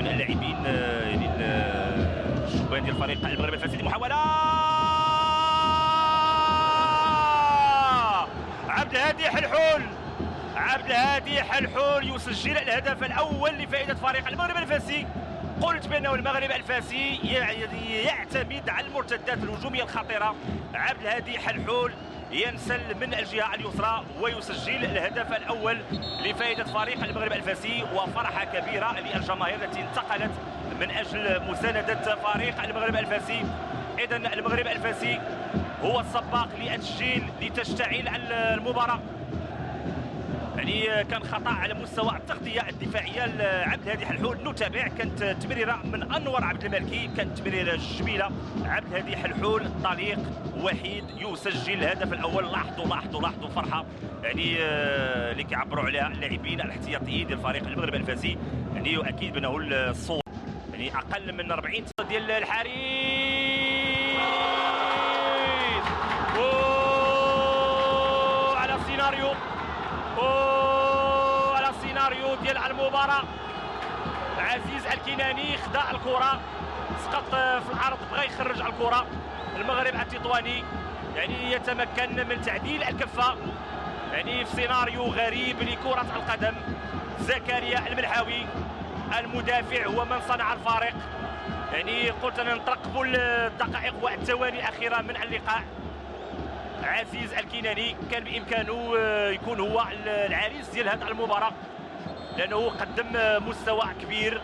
من اللاعبين يعني الشبان ديال فريق المغرب الفاسد. محاولة عبد الهادي حلحول، عبد الهادي حلحول يسجل الهدف الأول لفائدة فريق المغرب الفاسي. قلت بأنه المغرب الفاسي يعتمد على المرتدات الهجومية الخطيرة. عبد الهادي حلحول ينسل من الجهة اليسرى ويسجل الهدف الأول لفائدة فريق المغرب الفاسي، وفرحة كبيرة للجماهير التي انتقلت من أجل مساندة فريق المغرب الفاسي. إذن المغرب الفاسي هو السباق للتسجيل لتشتعل المباراة. يعني كان خطأ على مستوى التغطية الدفاعية لعبد الهادي حلحول. نتابع، كانت تمريرة من أنور عبد المالكي، كانت تمريرة جميلة. عبد الهادي حلحول طليق وحيد يسجل الهدف الأول. لاحظوا فرحة يعني اللي كيعبروا عليها اللاعبين الاحتياطيين ديال فريق المغرب الفاسي. يعني يؤكد بأنه الصوت يعني أقل من 40 ديال الحارس. على السيناريو على السيناريو ديال المباراة، عزيز الكناني خدا الكرة، سقط في الأرض، بغى يخرج الكرة. المغرب التطواني يعني يتمكن من تعديل الكفة يعني في سيناريو غريب لكرة القدم. زكريا الملحاوي المدافع هو من صنع الفارق. يعني قلت أنا نترقبوا الدقائق والثواني الأخيرة من اللقاء. عزيز الكناني كان بإمكانه يكون هو العريس ديال هذه المباراة، لأنه قدم مستوى كبير،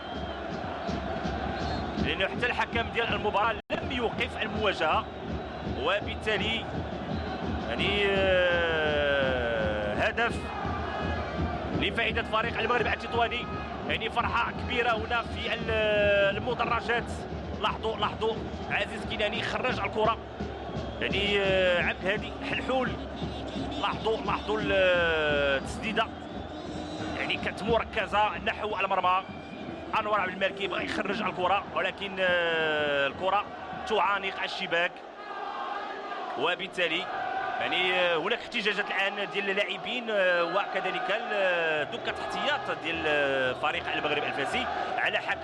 لأنه حتى الحكم ديال المباراة لم يوقف المواجهة، وبالتالي يعني هدف لفائدة فريق المغرب التطواني. يعني فرحة كبيرة هنا في المدرجات. لاحظوا عزيز كناني خرج الكرة، يعني عبد الهادي حلحول لاحظوا التسديده يعني كانت مركزه نحو المرمى. انور عبد المالكي بغى يخرج الكره، ولكن الكره تعانق الشباك، وبالتالي يعني هناك احتجاجات الان ديال اللاعبين وكذلك دكه احتياط ديال فريق المغرب الفاسي على حكم